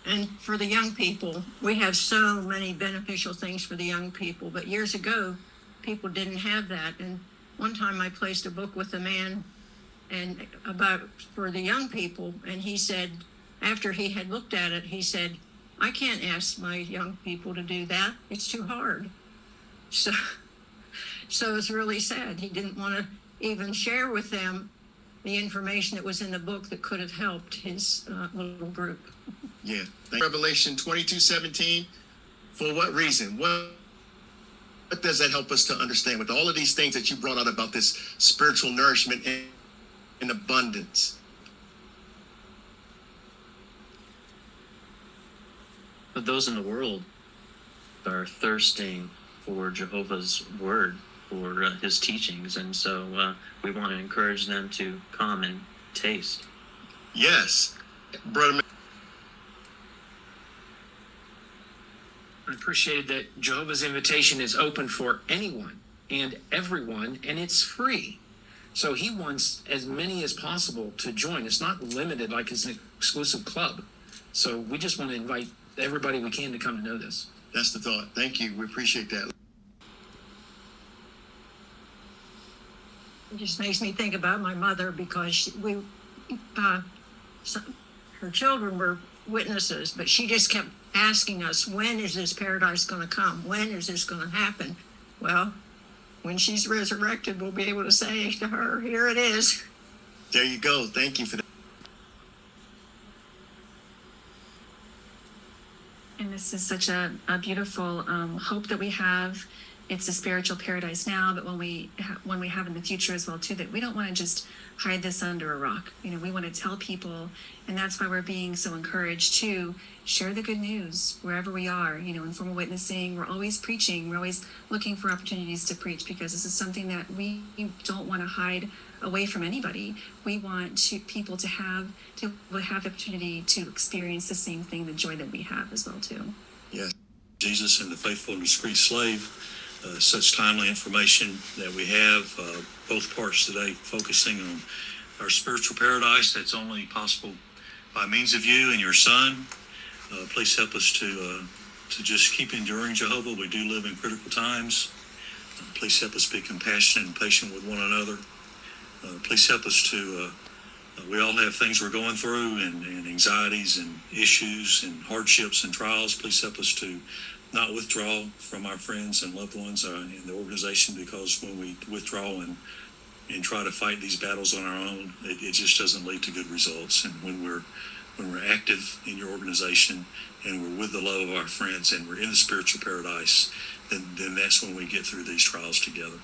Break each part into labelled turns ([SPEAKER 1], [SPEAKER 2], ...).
[SPEAKER 1] And for the young people, we have so many beneficial things for the young people. But years ago, people didn't have that. And one time I placed a book with a man and about for the young people, and he said, after he had looked at it, he said, I can't ask my young people to do that. It's too hard. So it's really sad. He didn't want to even share with them the information that was in the book that could have helped his little group.
[SPEAKER 2] Yeah. Revelation 22:17. For what reason? What does that help us to understand with all of these things that you brought out about this spiritual nourishment and abundance?
[SPEAKER 3] But those in the world are thirsting for Jehovah's word, for his teachings, and so we want to encourage them to come and taste.
[SPEAKER 2] Yes, brother.
[SPEAKER 4] I appreciated that Jehovah's invitation is open for anyone and everyone, and it's free. So he wants as many as possible to join. It's not limited like it's an exclusive club. So we just want to invite everybody we can to come to know this.
[SPEAKER 2] That's the thought. Thank you. We appreciate that.
[SPEAKER 1] It just makes me think about my mother because her children were witnesses, but she just kept asking us, when is this paradise going to come? When is this going to happen? Well, when she's resurrected, we'll be able to say to her, here it is.
[SPEAKER 2] There you go. Thank you for that.
[SPEAKER 5] And this is such a beautiful hope that we have. It's a spiritual paradise now, but when we have in the future as well too, that we don't want to just hide this under a rock. We want to tell people, and that's why we're being so encouraged to share the good news wherever we are. Informal witnessing. We're always preaching. We're always looking for opportunities to preach because this is something that we don't want to hide away from anybody. We want people to have the opportunity to experience the same thing, the joy that we have as well too.
[SPEAKER 2] Yes.
[SPEAKER 6] Jesus and the faithful and discreet slave. Such timely information that we have, both parts today focusing on our spiritual paradise that's only possible by means of you and your son. Please help us to just keep enduring, Jehovah. We do live in critical times. Please help us be compassionate and patient with one another. Please help us to, we all have things we're going through and anxieties and issues and hardships and trials. Please help us to not withdraw from our friends and loved ones in the organization, because when we withdraw and try to fight these battles on our own, it just doesn't lead to good results. And when we're active in your organization and we're with the love of our friends and we're in the spiritual paradise, then that's when we get through these trials together.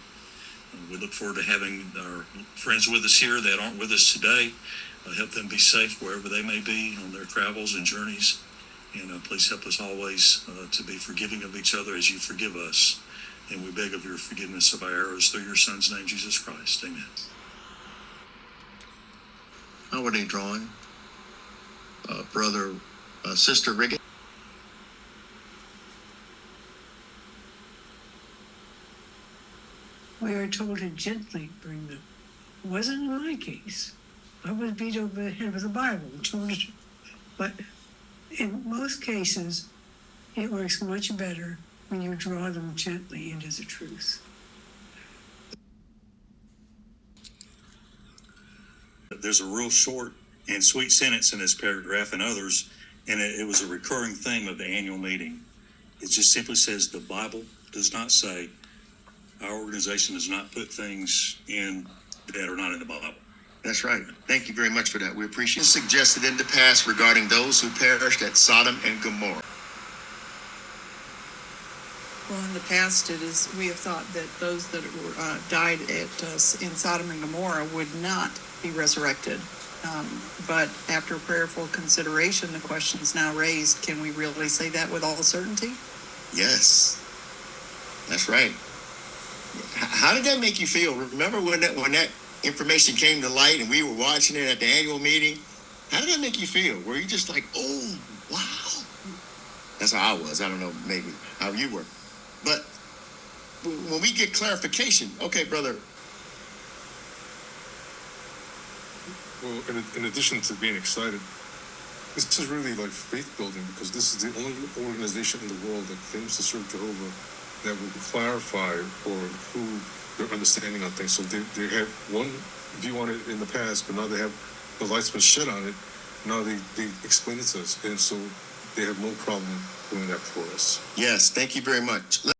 [SPEAKER 6] We look forward to having our friends with us here that aren't with us today. Help them be safe wherever they may be on their travels and journeys. And please help us always to be forgiving of each other as you forgive us. And we beg of your forgiveness of our errors through your Son's name, Jesus Christ. Amen.
[SPEAKER 2] How are they drawing? Sister Riggin?
[SPEAKER 7] We are told to gently bring them. It wasn't in my case. I was beat over the head with the Bible. But in most cases, it works much better when you draw them gently into the truth.
[SPEAKER 6] There's a real short and sweet sentence in this paragraph and others, and it was a recurring theme of the annual meeting. It just simply says the Bible does not say, our organization does not put things in that are not in the Bible.
[SPEAKER 2] That's right. Thank you very much for that. We appreciate it. Suggested in the past regarding those who perished at Sodom and Gomorrah.
[SPEAKER 8] Well, in the past, we have thought that those that were died in Sodom and Gomorrah would not be resurrected. But after prayerful consideration, the question is now raised, can we really say that with all certainty?
[SPEAKER 2] Yes. That's right. How did that make you feel? Remember when that information came to light and we were watching it at the annual meeting? How did that make you feel? Were you just like, oh, wow? That's how I was. I don't know maybe how you were. But when we get clarification, okay, brother.
[SPEAKER 9] Well, in addition to being excited, This is really like faith building because this is the only organization in the world that claims to serve Jehovah that will clarify or improve their understanding on things. So they had one view on it in the past, but now they have the light's been shed on it. Now they explain it to us, and so they have no problem doing that for us.
[SPEAKER 2] Yes, thank you very much.